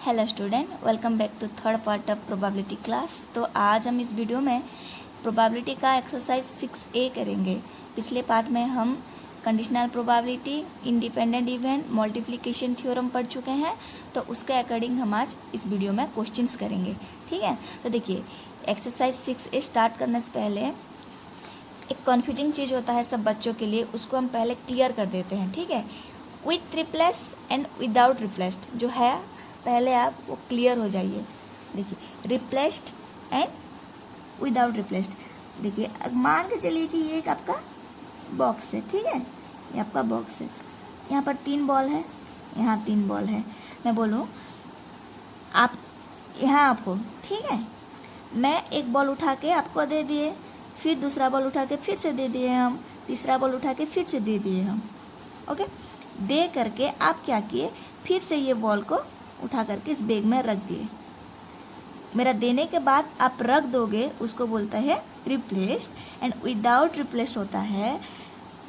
Hello student, welcome back to third part of probability class. तो आज हम इस वीडियो में प्रोबेबिलिटी का एक्सरसाइज 6A करेंगे। पिछले पार्ट में हम conditional probability, independent event, multiplication theorem पढ़ चुके हैं। तो उसके अकॉर्डिंग हम आज इस वीडियो में क्वेश्चंस करेंगे। ठीक है, तो देखिए एक्सरसाइज 6A स्टार्ट करने से पहले एक कन्फ्यूजिंग चीज़ होता है सब बच्चों के लिए, उसको हम पहले क्लियर कर देते हैं। ठीक है, with replace and without replaced जो है पहले आप वो क्लियर हो जाइए। देखिए रिप्लेस्ड एंड विदाउट रिप्लेस्ड। देखिए मान के चलिए कि ये एक आपका बॉक्स है। ठीक है, ये आपका बॉक्स है, यहाँ पर 3 बॉल है, यहाँ 3 बॉल है। मैं बोलूँ आप यहाँ आपको, ठीक है, मैं एक बॉल उठा के आपको दे दिए, फिर दूसरा बॉल उठा के फिर से दे दिए हम, तीसरा बॉल उठा के फिर से दे दिए हम। ओके, दे करके आप क्या किए, फिर से ये बॉल को उठा करके इस बैग में रख दिए। मेरा देने के बाद आप रख दोगे, उसको बोलता है रिप्लेस्ड। एंड विदाउट रिप्लेस्ड होता है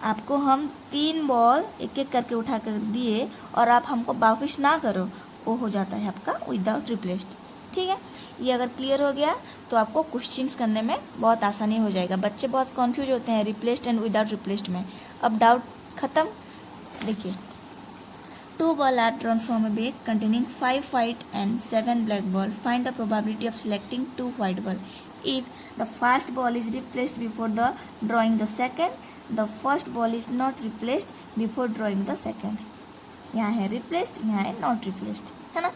आपको हम 3 बॉल एक एक करके उठा कर दिए और आप हमको वापिस ना करो, वो हो जाता है आपका विदाउट रिप्लेस्ड। ठीक है, ये अगर क्लियर हो गया तो आपको क्वेश्चंस करने में बहुत आसानी हो जाएगा। बच्चे बहुत कन्फ्यूज होते हैं रिप्लेस्ड एंड विदाउट रिप्लेस्ड में। अब डाउट खत्म। देखिए 2 balls are drawn from a bag containing 5 white and 7 black balls. Find the probability of selecting 2 white balls. If the first ball is replaced before the drawing the second, the first ball is not replaced before drawing the second. यहाँ है replaced, यहाँ है not replaced, है ना।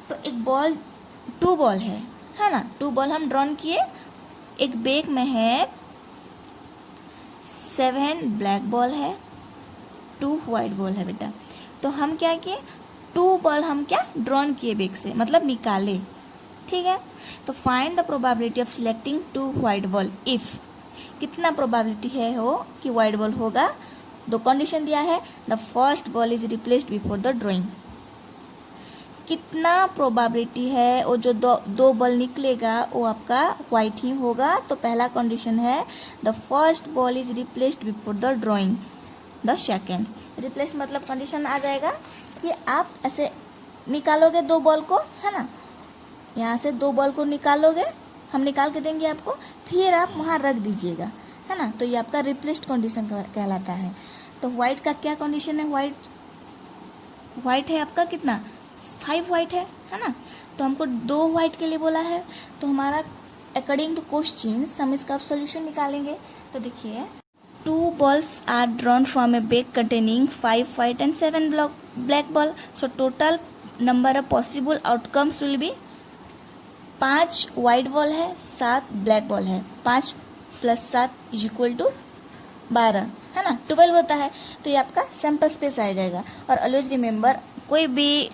तो एक ball 2 ball है ना, 2 बॉल हम ड्रॉन किए। एक बैग में है 7 ब्लैक बॉल है, 2 वाइट बॉल है बेटा। तो हम क्या किए, 2 बॉल हम क्या ड्रॉन किए बैग से, मतलब निकाले। ठीक है, तो find the probability of selecting 2 white ball. If कितना प्रोबेबिलिटी है हो कि वाइट बॉल होगा। 2 कंडीशन दिया है, the first ball is replaced before the drawing. कितना प्रोबेबिलिटी है वो जो दो बॉल निकलेगा वो आपका वाइट ही होगा। तो पहला कंडीशन है the first ball is replaced before the drawing the second. Replace मतलब कंडीशन आ जाएगा कि आप ऐसे निकालोगे 2 बॉल को, है ना, यहाँ से 2 बॉल को निकालोगे, हम निकाल के देंगे आपको, फिर आप वहाँ रख दीजिएगा, है ना। तो ये आपका रिप्लेस्ड कंडीशन कहलाता है। तो वाइट का क्या कंडीशन है, वाइट है आपका कितना, 5 वाइट है ना। तो हमको 2 वाइट के लिए बोला है, तो हमारा अकॉर्डिंग टू क्वेश्चन हम इसका सोल्यूशन निकालेंगे। तो देखिए 2 balls are drawn from a bag containing 5 white and 7 black ball. So total number of possible outcomes will be 5 white ball है, 7 black ball है। 5 + 7 = 12, है ना, 12 होता है। तो ये आपका सैम्पल स्पेस आ जाएगा। और ऑलवेज रिमेंबर, कोई भी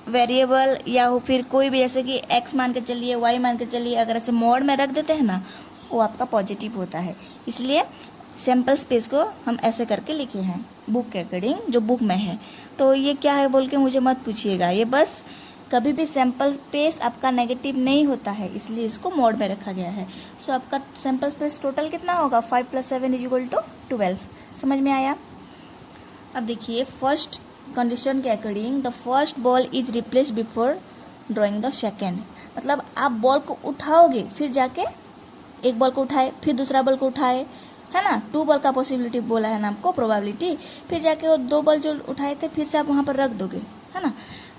वेरिएबल या फिर कोई भी जैसे कि x मान के चलिए, y मान के चलिए, अगर ऐसे मोड में रख देते हैं ना, वो आपका पॉजिटिव होता है। इसलिए सैम्पल स्पेस को हम ऐसे करके लिखे हैं बुक के अकॉर्डिंग, जो बुक में है। तो ये क्या है बोल के मुझे मत पूछिएगा, ये बस कभी भी सैम्पल स्पेस आपका नेगेटिव नहीं होता है, इसलिए इसको मोड में रखा गया है। सो आपका सैम्पल स्पेस टोटल कितना होगा, 5 + 7 = 12। समझ में आया। अब देखिए फर्स्ट कंडीशन के according the first ball is replaced before drawing the second. मतलब आप बॉल को उठाओगे, फिर जाके एक बॉल को उठाए, फिर दूसरा बॉल को उठाए, है ना। 2 बॉल का पॉसिबिलिटी बोला है ना आपको प्रोबेबिलिटी। फिर जाके वो 2 बॉल जो उठाए थे फिर से आप वहाँ पर रख दोगे, है ना।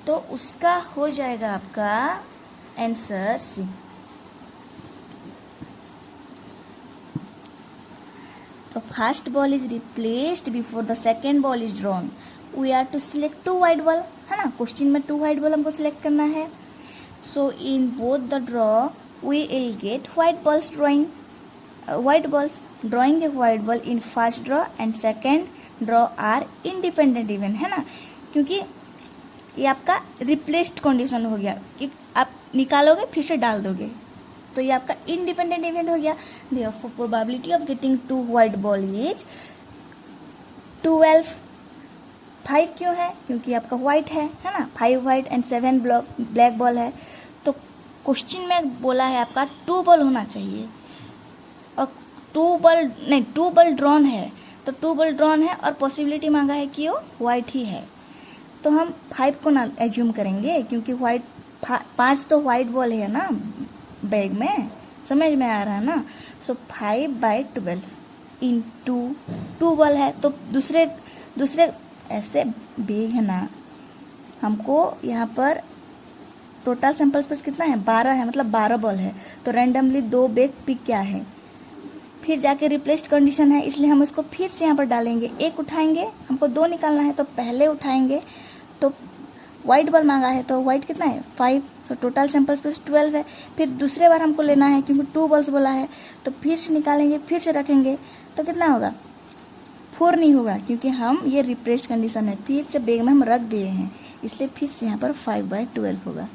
तो उसका हो जाएगा आपका आंसर सी। तो first ball is replaced before the second ball is drawn. We are to select 2 white ball, है ना। क्वेश्चन में 2 वाइट बॉल हमको सिलेक्ट करना है। So in both the draw we will get white balls drawing white balls. Drawing a white ball in first draw and second draw are independent event, है ना, क्योंकि ये आपका रिप्लेस्ड कंडीशन हो गया कि आप निकालोगे फिर से डाल दोगे, तो ये आपका इंडिपेंडेंट इवेंट हो गया। Therefore probability of getting 2 white ball is 12। 5 क्यों है, क्योंकि आपका वाइट है ना, 5 वाइट एंड 7 ब्लैक बॉल है। तो क्वेश्चन में बोला है आपका 2 बॉल होना चाहिए, और 2 बॉल ड्रॉन है, तो 2 बॉल ड्रॉन है और पॉसिबिलिटी मांगा है कि वो वाइट ही है। तो हम 5 को ना एज्यूम करेंगे, क्योंकि 5 तो वाइट बॉल है ना बैग में, समझ में आ रहा है ना। सो 5/12 इंटू 2 बॉल है, तो दूसरे ऐसे बैग है ना, हमको यहाँ पर टोटल सैंपल स्पेस कितना है, 12 है, मतलब 12 बॉल है। तो रैंडमली 2 बैग पिक क्या है, फिर जाके रिप्लेस्ड कंडीशन है, इसलिए हम उसको फिर से यहाँ पर डालेंगे। एक उठाएंगे, हमको 2 निकालना है, तो पहले उठाएंगे तो वाइट बॉल मांगा है, तो वाइट कितना है 5, तो टोटल सैंपल स्पेस 12 है। फिर दूसरे बार हमको लेना है, क्योंकि 2 बॉल्स बोला है, तो फिर से निकालेंगे, फिर से रखेंगे, तो कितना होगा 4 नहीं होगा, क्योंकि हम ये रिप्लेस्ड कंडीशन है, फिर से बैग में हम रख दिए हैं, इसलिए फिर से यहाँ पर 5/12 होगा,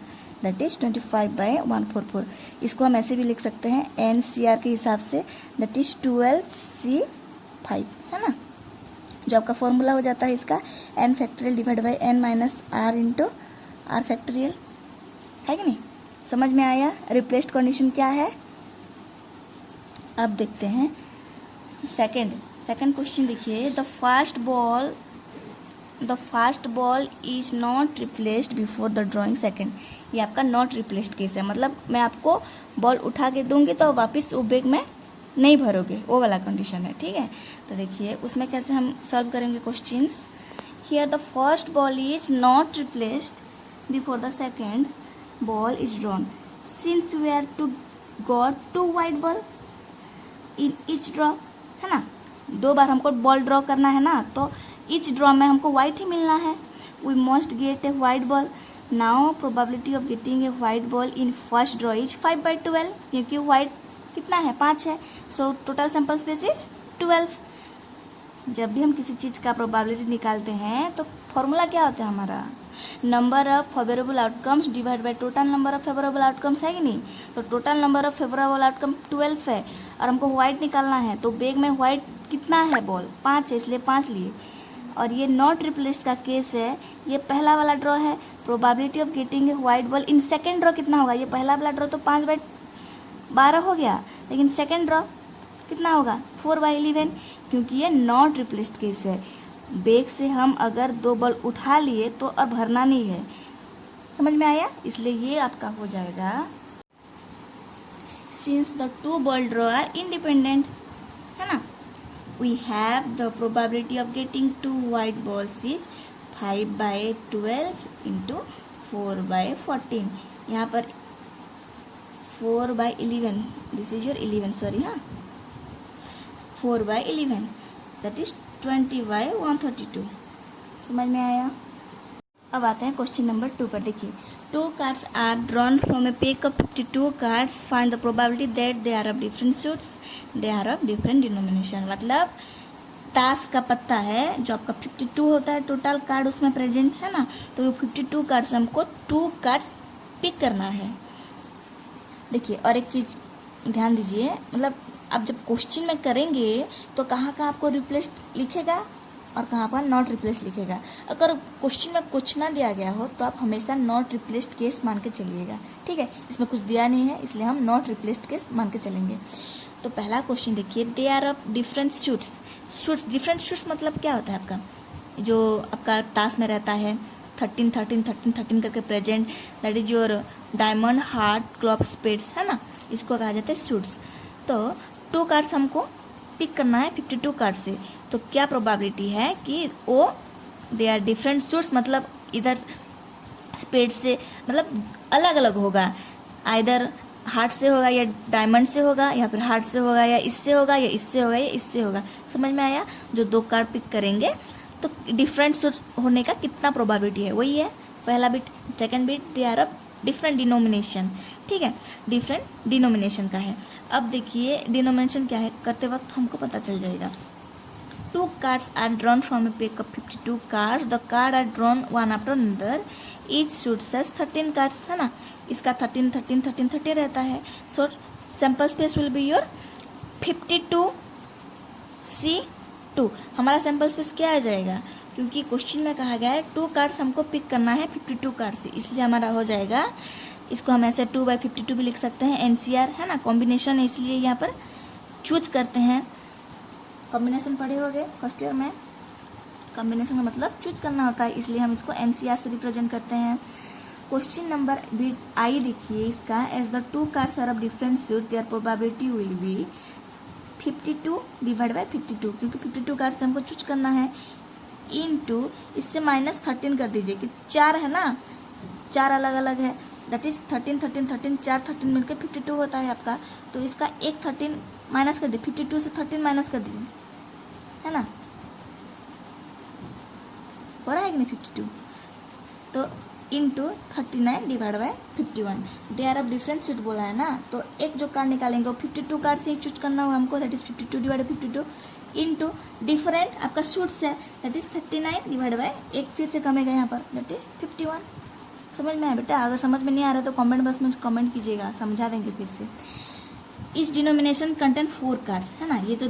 दैट इज 25/144। इसको हम ऐसे भी लिख सकते हैं NCR के हिसाब से, दैट इज 12C5, है ना, जो आपका फॉर्मूला हो जाता है इसका n factorial divide by n minus r into r factorial, है कि नहीं। समझ में आया रिप्लेस्ड कंडीशन क्या है। अब देखते हैं सेकंड क्वेश्चन। देखिए, the first ball is not replaced before the drawing second. ये आपका नॉट रिप्लेस्ड केस है, मतलब मैं आपको बॉल उठा के दूंगी तो वापस वो बैग में नहीं भरोगे, वो वाला कंडीशन है, ठीक है। तो देखिए उसमें कैसे हम सॉल्व करेंगे question. Here the first ball is not replaced before the second ball is drawn, since we are to got 2 white ball in each draw, है ना, 2 बार हमको बॉल ड्रॉ करना है ना, तो ईच ड्रॉ में हमको वाइट ही मिलना है। We must get a white ball. Now probability of getting a white ball in first draw is 5/12, क्योंकि वाइट कितना है 5 है, so total sample space is 12। जब भी हम किसी चीज़ का प्रोबेबिलिटी निकालते हैं तो फॉर्मूला क्या होता है हमारा, number of favourable outcomes divide by total number of favourable outcomes, है कि नहीं। तो total number of favourable outcome 12 है और हमको वाइट निकालना है, तो बैग में वाइट कितना है बॉल 5 है, इसलिए 5 लिए। और ये नॉट रिप्लेस्ड का केस है, ये पहला वाला ड्रॉ है, probability of getting a white ball in second draw कितना होगा, ये पहला वाला ड्रॉ तो 5/12 हो गया, लेकिन सेकेंड ड्रॉ कितना होगा 4/11, क्योंकि ये नॉट रिप्लेस्ड केस है। बैग से हम अगर 2 बॉल उठा लिए तो अब भरना नहीं है, समझ में आया, इसलिए ये आपका हो जाएगा since the 2 ball draw are independent, है ना। We have the probability of getting 2 white balls is 5/12 into 4/14, यहाँ पर 4/11, दिस इज योर 11, सॉरी, हाँ 4/11, दैट इज 20/132। समझ में आया। अब आते हैं क्वेश्चन नंबर 2 पर। देखिए, 2 cards are drawn from a pack of 52 cards, find the probability that they are of different suits, they are of different denomination. मतलब ताश का पत्ता है जो आपका 52 होता है टोटल कार्ड उसमें प्रेजेंट है ना, तो 52 कार्ड्स हमको 2 कार्ड्स पिक करना है। देखिए, और एक चीज़ ध्यान दीजिए, मतलब आप जब क्वेश्चन में करेंगे तो कहाँ आपको रिप्लेस्ड लिखेगा और कहाँ पर नॉट रिप्लेस्ड लिखेगा। अगर क्वेश्चन में कुछ ना दिया गया हो तो आप हमेशा नॉट रिप्लेस्ड केस मान के चलिएगा, ठीक है। इसमें कुछ दिया नहीं है, इसलिए हम नॉट रिप्लेस्ड केस मान के चलेंगे। तो पहला क्वेश्चन देखिए, they are of different suits. Different suits मतलब क्या होता है आपका, जो आपका ताश में रहता है 13 13 13 13 करके present, that is your diamond, heart, club, spades, है ना, इसको कहा जाता है सूट्स। तो 2 कार्ड्स हमको पिक करना है 52 कार्ड से, तो क्या प्रोबेबिलिटी है कि वो दे आर डिफरेंट सूट्स, मतलब इधर स्पेड से मतलब अलग अलग होगा, आइदर हार्ट से होगा या डायमंड से होगा या फिर हार्ट से होगा या इससे होगा या इससे होगा या इससे होगा। समझ में आया। जो 2 कार्ड पिक करेंगे तो डिफरेंट सूट होने का कितना प्रोबेबिलिटी है, वही है पहला bit. Second bit, they are of different denomination, ठीक है, डिफरेंट डिनोमिनेशन का है। अब देखिए डिनोमिनेशन क्या है करते वक्त हमको पता चल जाएगा। 2 cards are drawn from a pack of 52 cards. The card are drawn one after another. Each suit says 13 cards, है ना, इसका 13 13 13 13 रहता है। So sample space will be your 52C2। हमारा सैम्पल स्पेस क्या आ जाएगा, क्योंकि क्वेश्चन में कहा गया है 2 कार्ड्स हमको पिक करना है 52 कार्ड से, इसलिए हमारा हो जाएगा, इसको हम ऐसे 2/52 भी लिख सकते हैं, NCR है ना, कॉम्बिनेशन है इसलिए यहाँ पर चूज करते हैं। कॉम्बिनेशन पढ़े होंगे फर्स्ट ईयर में, कॉम्बिनेशन का मतलब चूज करना होता है, इसलिए हम इसको NCR से रिप्रेजेंट करते हैं। क्वेश्चन नंबर आई देखिए इसका, as the two cards are of different suit their probability will be 52 divide by 52, क्योंकि 52 कार्ड से हमको चूज करना है, इनटू इससे -13 कर दीजिए कि 4 है ना, 4 अलग अलग है, दैट इज 13 13 13 4 13 मिलकर 52 होता है आपका। तो इसका एक 13 माइनस कर दीजिए, 52 से 13 माइनस कर दीजिए, है ना, हो रहा है कि नहीं 52। तो into 39 divide by 51, they are of different suit बोला है ना, तो एक जो कार्ड निकालेंगे वो 52 कार्ड से ही चूज करना होगा हमको, that is 52 divide by 52 into different आपका सूट्स है, दैट इज 39 डिवाइड बाई एक फिर से कमेगा यहाँ पर, दैट इज 51। समझ में आया बेटा? अगर समझ में नहीं आ रहा तो कमेंट बॉक्स में कमेंट कीजिएगा, समझा देंगे फिर से। इस डिनोमिनेशन कंटेंट 4 कार्ड्स है ना, ये तो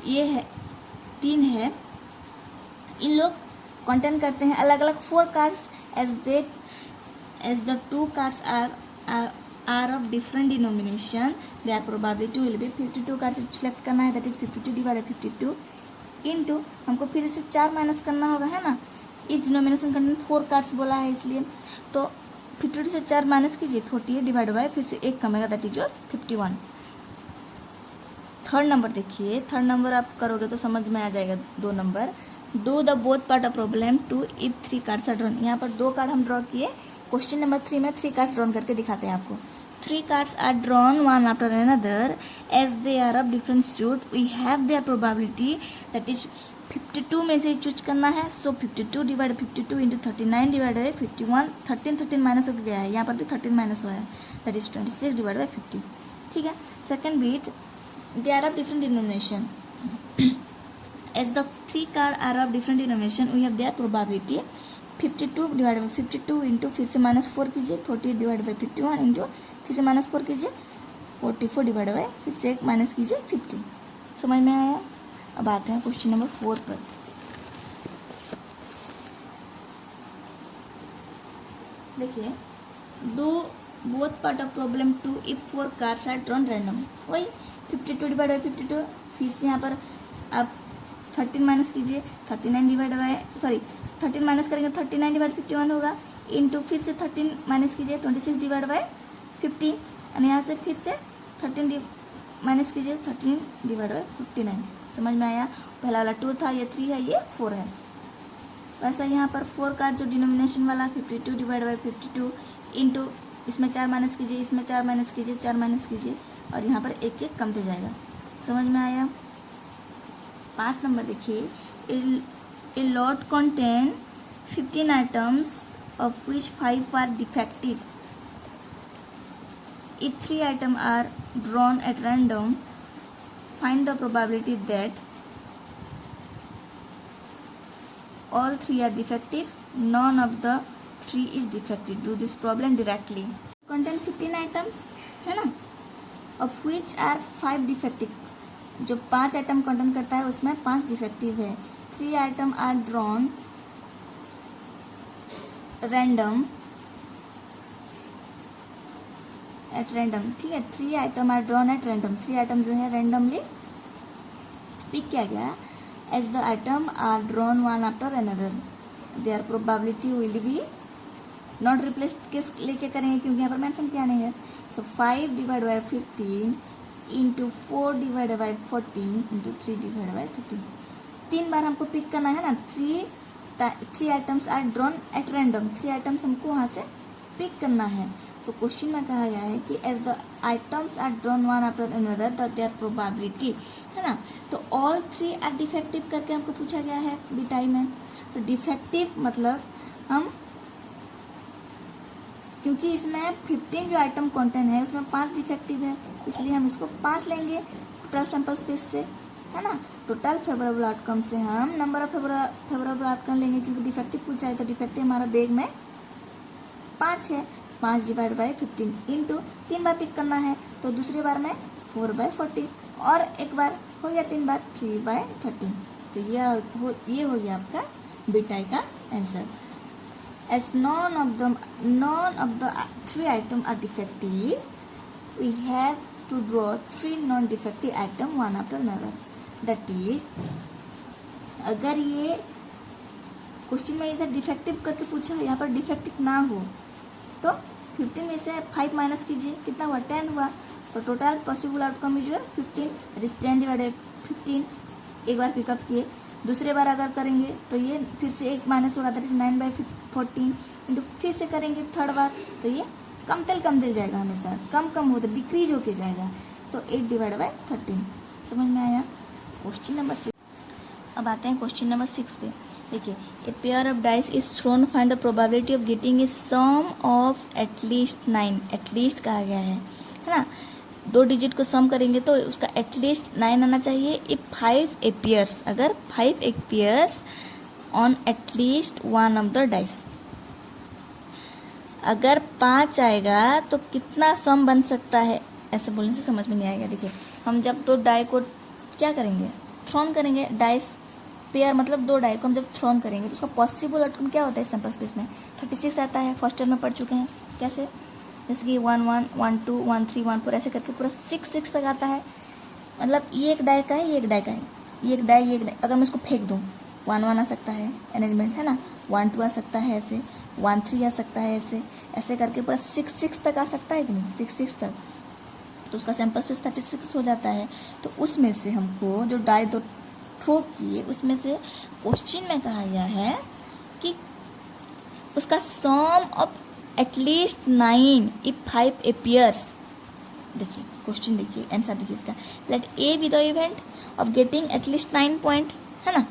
ये है 3 है, इन लोग कंटेंट करते हैं अलग अलग 4 cards, as the 2 cards are of different denomination, their probability will be 52 card से सिलेक्ट करना है, that is 52 डिवाइड 52 इनटू हमको फिर से 4 माइनस करना होगा, है ना, इस डिनोमिनेशन कंटेंट 4 कार्ड्स बोला है इसलिए, तो 52 से 4 माइनस कीजिए 48 डिवाइड बाय फिर से एक कमेगा, that is your 51। Third number देखिए, थर्ड नंबर आप करोगे तो समझ में आ जाएगा। 2 number, do the both part of problem 2 if 3 cards are drawn. यहाँ पर 2 कार्ड हम ड्रॉ किए, क्वेश्चन नंबर 3 में 3 कार्ड ड्रॉन करके दिखाते हैं आपको। 3 cards are drawn one after another as they are of different suit, we have their probability, that is 52 में से चूज करना है, so 52 divide 52 into 39 divide by 51, 13 minus हो गया है, यहाँ पर भी 13 माइनस हुआ है, दैट इज 26 डिवाइड बाई 50। ठीक है, second bit, they are of different denomination, as the 3 card are of different denomination, we have their probability 52 divide by 52 into फिर से -4 कीजिए, 48 डिवाइड बाई 51 इंटू फिर से -4 कीजिए, 44 डिवाइड बाई फिर से एक माइनस कीजिए 50। समझ में आया? अब आते हैं क्वेश्चन नंबर 4 पर। देखिए, do both part of problem 2 if 4 cards are drawn random, वही 52 डिवाइड बाई 52, फिर से यहाँ पर आप 13 माइनस कीजिए, 39 डिवाइड बाई 13 माइनस करेंगे 39 डिवाइड 51 होगा, इनटू फिर से 13 माइनस कीजिए 26 डिवाइड बाई 50, और यहाँ से फिर से 13 माइनस कीजिए 13 डिवाइड बाई 59। समझ में आया? पहला वाला 2 था, ये 3 है, ये 4 है। वैसा यहाँ पर 4 कार्ड जो डिनोमिनेशन वाला 52 डिवाइड बाई 52 इंटू इसमें 4 माइनस कीजिए, इसमें 4 माइनस कीजिए, 4 माइनस कीजिए, और यहाँ पर एक एक कमते जाएगा। समझ में आया? 5 नंबर देखिए, a lot contain 15 items of which 5 are defective. If 3 items are drawn at random, find the probability that all 3 are defective, none of the 3 is defective. Do this problem directly. Contain 15 items है ना, of which are 5 defective. जो 5 item content करता है उसमें 5 defective है। 3 item are drawn random at random, ठीक है, 3 item are drawn at random, 3 item जो है रैंडमली पिक किया गया, as the item are drawn one after another, their probability will be not replace, किस लेके करेंगे क्योंकि यहाँ पर मेंशन किया नहीं है, so 5 divide by 15 into 4 divide by 14 into 3 divide by 13। 3 बार हमको पिक करना है ना, 3 items are drawn at random, 3 items हमको वहाँ से पिक करना है। तो क्वेश्चन में कहा गया है कि as the items are drawn one after another the their probability, है ना, तो ऑल 3 आर डिफेक्टिव करके हमको पूछा गया है बिटाई में। तो डिफेक्टिव मतलब हम, क्योंकि इसमें 15 जो आइटम कंटेंट है उसमें 5 डिफेक्टिव है, इसलिए हम इसको 5 लेंगे टोटल सैंपल स्पेस से, है ना। टोटल फेवरेबल आउटकम से हम नंबर ऑफ फेवरेबल आउटकम लेंगे, क्योंकि डिफेक्टिव पूछा है तो डिफेक्टिव हमारा बैग में 5 है। 5 डिवाइड बाई 15 इंटू 3 बार पिक करना है, तो दूसरी बार में 4 बाई 40, और एक बार हो गया 3 बार 3 बाई 13। तो ये हो गया आपका बिटाई का answer. As none of the 3 items are defective, we have to draw 3 non-defective items one after another. That is, अगर ये क्वेश्चन में इधर डिफेक्टिव करके पूछा है, यहाँ पर डिफेक्टिव ना हो तो 15 में से 5 माइनस कीजिए, कितना हुआ 10 हुआ। तो total possible outcome is 15, 10 divided 15। एक बार पिकअप किए, दूसरे बार अगर करेंगे तो ये फिर से एक माइनस होगा, दैट इज 9/14 इंटू फिर से करेंगे थर्ड बार तो ये कम दिल जाएगा, हमेशा कम हो तो डिक्रीज होके जाएगा। तो 8 डिवाइड बाई 13। समझ में आया क्वेश्चन नंबर 6। अब आते हैं क्वेश्चन नंबर 6 पे। देखिए, a pair of dice is thrown, find the probability of getting a sum of at least 9। At least कहा गया है ना, 2 डिजिट को सम करेंगे तो उसका एटलीस्ट 9 आना चाहिए। इफ 5 appears, अगर 5 appears on at least 1 of the dice, अगर 5 आएगा तो कितना सम बन सकता है, ऐसे बोलने से समझ में नहीं आएगा। देखिए, हम जब 2 डाई को क्या करेंगे, थ्रोन करेंगे, डाइस पेयर मतलब 2 डाई को हम जब थ्रोन करेंगे तो उसका पॉसिबल आउटकम क्या होता है सैंपल स्पेस में 36 आता है। फर्स्ट टर्म में पढ़ चुके हैं कैसे, जैसे कि 1 1 1 2 1 3 1 4 ऐसे करके पूरा 6 तक आता है। मतलब ये एक डाई का है, ये एक डाई का है, ये एक डाई अगर मैं इसको फेंक दूँ 1 1 आ सकता है अरेंजमेंट है ना, 1 2 आ सकता है ऐसे, 1 3 आ सकता है ऐसे, ऐसे करके पूरा 6 तक आ सकता है कि नहीं, 6 तक। तो उसका सैंपल स्पेस 36 हो जाता है। तो उसमें से हमको जो डाई 2 थ्रो किए उसमें से क्वेश्चन में कहा गया है कि उसका sum of at least 9 if 5 appears। देखिए क्वेश्चन, देखिए आंसर देखिए इसका, let A be the event of getting at least 9 point है ना,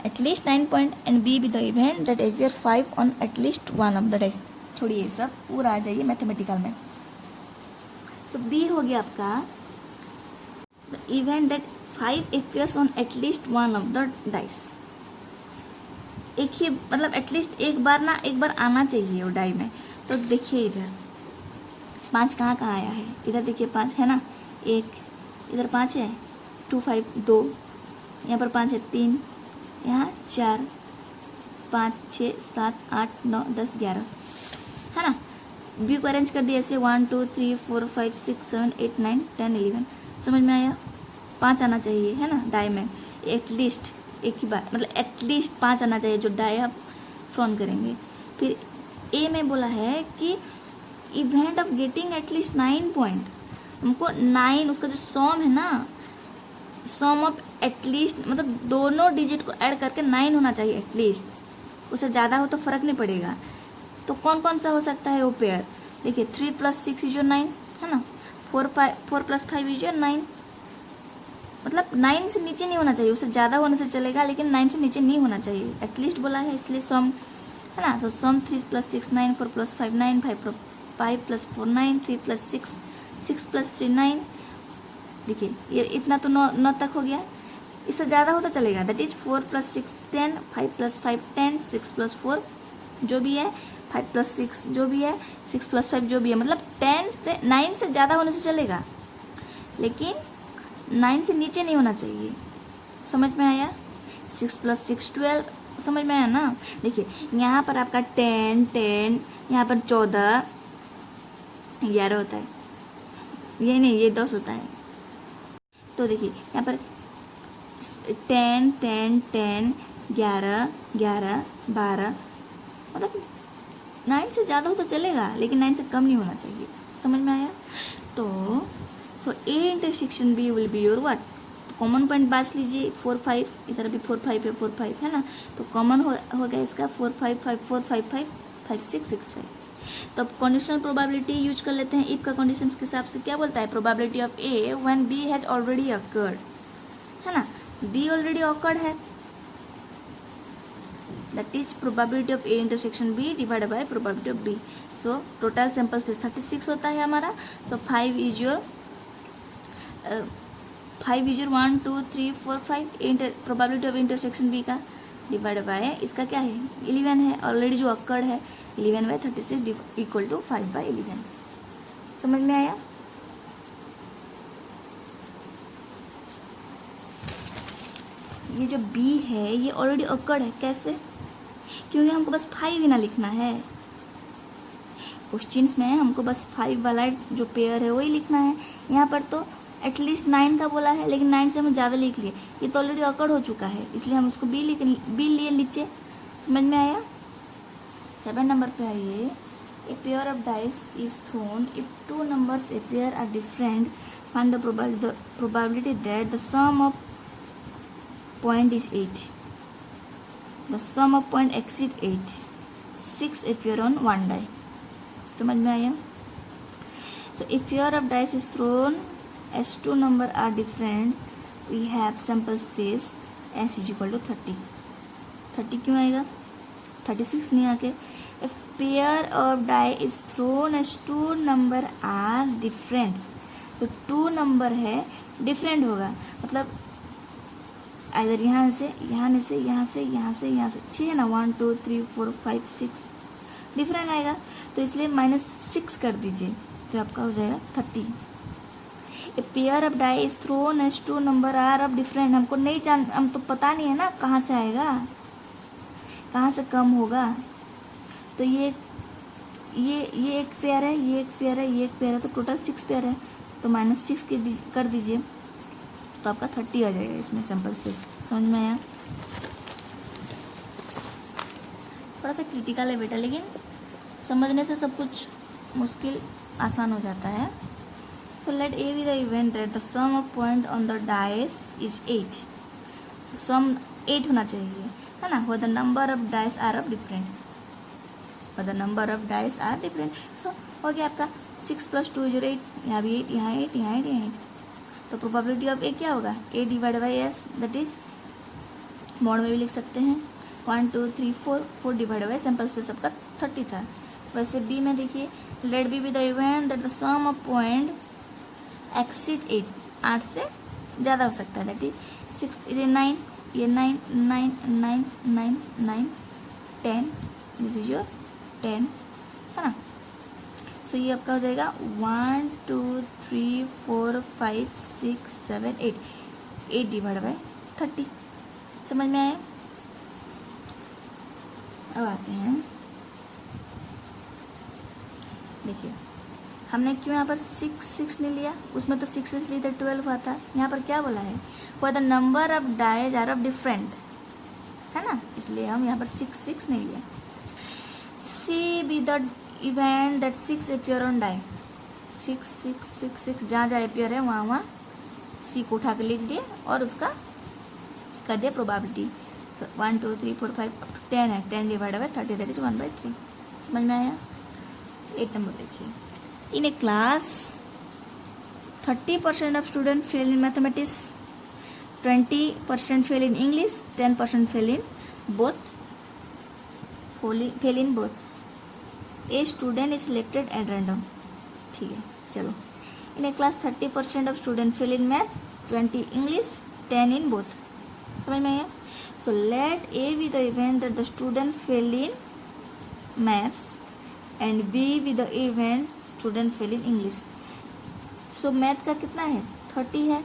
at least 9 point and B be the event that appear 5 on at least 1 of the dice. छोड़िए ये सब, पूरा आ जाइए मैथमेटिकल में। तो बी हो गया आपका the event that 5 appears on at least 1 of the dice. एक ही मतलब एटलीस्ट एक बार आना चाहिए वो डाई में। तो देखिए इधर 5 कहाँ आया है, इधर देखिए 5 है ना, एक इधर 5 है, 2 5 2, यहाँ पर 5 है 3, यहाँ 4 5 6 7 8 9 10 11 है ना। बी को अरेंज कर दिया ऐसे 1 2 3 4 5 6 7 8 9 10 11। समझ में आया, 5 आना चाहिए है ना डाई में, एटलीस्ट एक ही बार मतलब एटलीस्ट 5 आना चाहिए जो डाई आप थ्रोन करेंगे। फिर ए में बोला है कि event of getting at least 9 point, हमको 9 उसका जो सम है ना, सम ऑफ एटलीस्ट मतलब दोनों डिजिट को ऐड करके 9 होना चाहिए एटलीस्ट, उससे ज़्यादा हो तो फर्क नहीं पड़ेगा। तो कौन कौन सा हो सकता है वो पेयर, देखिए 3 + 6 इज 9 है ना, 4 + 5 इज 9, मतलब 9 से नीचे नहीं होना चाहिए, उससे ज़्यादा होने से चलेगा लेकिन 9 से नीचे नहीं होना चाहिए, एटलीस्ट बोला है इसलिए सम है ना। तो सम 3 + 6 9, 4 + 5 9, 5 + 4 9, 3 + 6 6 + 3 9। देखिए ये इतना तो 9 तक हो गया, इससे ज़्यादा हो तो चलेगा, दैट इज 4 + 6 10, 5 + 5 10, 6 + 4 जो भी है, 5 + 6 जो भी है, 6 + 5 जो भी है, मतलब 10 से 9 से ज़्यादा होने से चलेगा लेकिन 9 से नीचे नहीं होना चाहिए। समझ में आया, 6 + 6 12, समझ में आया ना। देखिए यहाँ पर आपका 10 यहाँ पर 14 11 होता है, ये नहीं ये 10 होता है। तो देखिए यहाँ पर 10 10 10 11 11 12, मतलब 9 से ज़्यादा हो तो चलेगा लेकिन 9 से कम नहीं होना चाहिए। समझ में आया। तो so A intersection B will be your what, common point बांट लीजिए 4 5, इधर भी 4 5 है, 4 5 है ना, तो कॉमन हो गया इसका 4 5 5 4 5 5 5 6 6 5। तो अब कंडीशनल प्रोबेबिलिटी यूज कर लेते हैं। इफ का कंडीशन के हिसाब से क्या बोलता है, probability of A when B has already occurred है ना, बी ऑलरेडी अकर्ड है, that is probability of A intersection B divided by probability of B. So total sample space 36 होता है हमारा। So 5 is your 1 2 3 4 5 probability of intersection B का divide by इसका क्या है 11 है, ऑलरेडी जो अक्कड़ है 11/36 इक्वल टू 5/11। समझ में आया। ये जो बी है ये ऑलरेडी अक्कड़ है, कैसे, क्योंकि हमको बस 5 ही ना लिखना है, क्वेश्चंस में हमको बस 5 वाला जो पेयर है वही लिखना है। यहाँ पर तो एटलीस्ट 9 का बोला है लेकिन 9 से हम ज़्यादा लिख लिए, ये तो ऑलरेडी अकड़ हो चुका है इसलिए हम उसको बी लिए नीचे। समझ में आया। 7 नंबर पे आइए। A pair of dice is thrown. If 2 numbers appear are different, find the probability that the sum of point is 8. The sum of point exceed 8. 6 appear on one die. समझ में आया। So if pair of dice is thrown as 2 number are different, we have sample space s is equal to 30. 30 क्यों आएगा, 36 नहीं आके। If pair of die is thrown as 2 number are different, तो 2 number है different होगा, मतलब इधर यहाँ से यहाँ से यहाँ से यहाँ से यहाँ से 6 है ना, 1 2 3 4 5 6 डिफरेंट आएगा, तो इसलिए -6 कर दीजिए, तो आपका हो जाएगा 30। A pair of die is thrown as 2 number are of different, हमको नहीं जान, हम तो पता नहीं है ना कहाँ से आएगा, कहाँ से कम होगा, तो ये एक पेयर है, ये एक पेयर है, ये एक पेयर है, तो टोटल 6 पेयर है, तो -6 कर दीजिए, तो आपका 30 आ जाएगा इसमें सैम्पल स्पेस। समझ में आया। थोड़ा सा क्रिटिकल है बेटा, लेकिन समझने से सब कुछ मुश्किल आसान हो जाता है। So let A be the event that the sum of point on the dice is 8। Sum 8 होना चाहिए, है ना, वो the number of dice are of different, और the number of dice are different. So हो गया आपका 6 + 2 = 8, यहाँ भी 8, यहाँ 8, यहाँ 8, यहाँ 8, तो प्रोबेबिलिटी ऑफ ए क्या होगा, a / s, that is mod में भी लिख सकते हैं 1 2 3 4 डिवाइड बाई सैम्पल स्पेस आपका 30 था। वैसे बी में देखिए, let B the event that the sum of point exceed 8, 8 से ज़्यादा हो सकता है, दैट इज 6 ये 9, ये 9 9 9 9 9 10, दिस इज योर 10, है ना। सो ये आपका हो जाएगा 1 2 3 4 5 6 7 8, 8 डिवाइड बाई 30। समझ में आया। अब आते हैं, देखिए हमने क्यों यहाँ पर 6 नहीं लिया, उसमें तो 6 इसलिए तो 12 हुआ था, यहाँ पर क्या बोला है, for the number of dies are of different, है ना, इसलिए हम यहाँ पर 6 नहीं लिया। See B the event that 6 appear on die, 6 6 6 6 जहाँ appear है वहाँ सी को उठा के लिख दिए और उसका कर दिया प्रोबेबिलिटी। 1 2 3 4 5 10 है, 10 डिवाइड बाई 30, दैट इज 1/3। समझ में आया। 8 नंबर देखिए, in a class 30% of student fail in mathematics, 20% fail in English, 10% fail in both, fail in both. A student is selected at random, ठीक है, चलो। In a class 30% of student fail in math, 20 English, 10 in both. समझ में आया। So let A be the event that the student fail in maths and B be the event student fail in English. So math का कितना है, 30 है,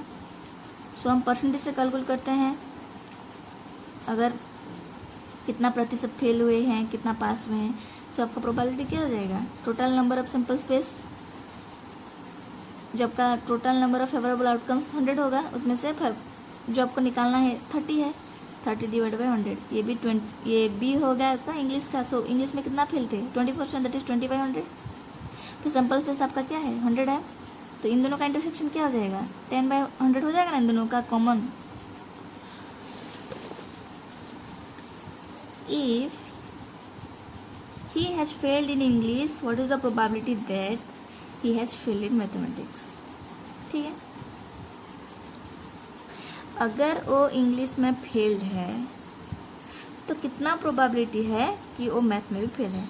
सो हम percentage से calculate करते हैं, अगर कितना प्रतिशत फेल हुए हैं, कितना पास हुए हैं, सो आपका प्रोबेबिलिटी क्या हो जाएगा, total number of sample space, जो आपका total number of favourable outcomes 100 होगा, उसमें से जो आपको निकालना है 30 है, 30 डिवाइड बाई 100, ये भी 20, ये भी हो गया आपका इंग्लिश का। सो इंग्लिश में कितना फेल थे, 20%, दैट इज 20/100, तो सैम्पल स्पेस आपका क्या है, 100 है, तो इन दोनों का इंटरसेक्शन क्या हो जाएगा, 10/100 हो जाएगा ना, इन दोनों का common. If he has failed in English, what is the probability that he has failed in mathematics? ठीक है, अगर वो इंग्लिश में फेल्ड है तो कितना प्रोबेबिलिटी है कि वो मैथ में भी फेल है।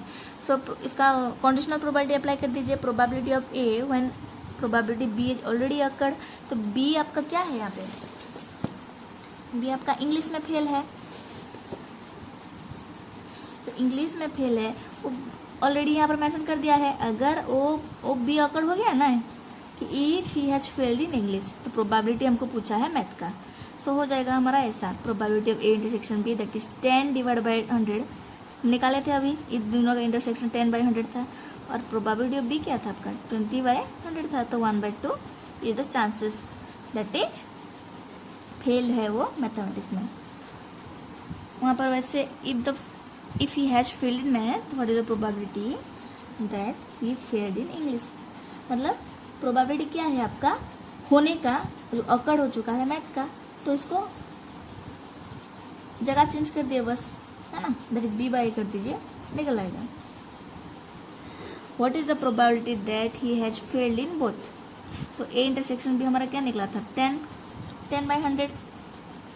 सो इसका कंडीशनल प्रोबेबिलिटी अप्लाई कर दीजिए, probability of A when probability B is already occurred, तो बी आपका क्या है, यहाँ पे बी आपका इंग्लिश में फेल है, तो इंग्लिश में फेल है, वो ऑलरेडी यहाँ पर मेंशन कर दिया है। अगर वो बी अकर्ड हो गया ना कि if he has failed in English, तो प्रोबेबिलिटी हमको पूछा है मैथ का, सो हो जाएगा हमारा ऐसा, probability of A intersection B that is 10 divide by 100 निकाले थे अभी, इस दोनों का इंटरसेक्शन 10/100 था, और प्रोबेबिलिटी ऑफ बी क्या था आपका 20/100 था, तो 1/2 ये the chances that is fail है वो मैथमेटिक्स में। वहाँ पर वैसे if the if he has failed in math what is the probability that he failed in English. मतलब प्रोबेबिलिटी क्या है आपका होने का, जो अकड़ हो चुका है मैथ का, तो इसको जगह चेंज कर दिए बस, है ना, दैट इज बी बाई कर दीजिए, निकल आएगा। What is the probability that he has failed in both, तो ए इंटरसेक्शन भी हमारा क्या निकला था 10/100,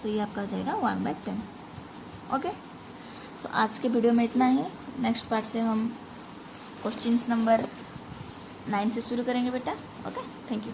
तो ये आपका आ जाएगा 1/10। ओके, तो आज के वीडियो में इतना ही। नेक्स्ट पार्ट से हम क्वेश्चंस नंबर 9 से शुरू करेंगे बेटा। Okay, thank you.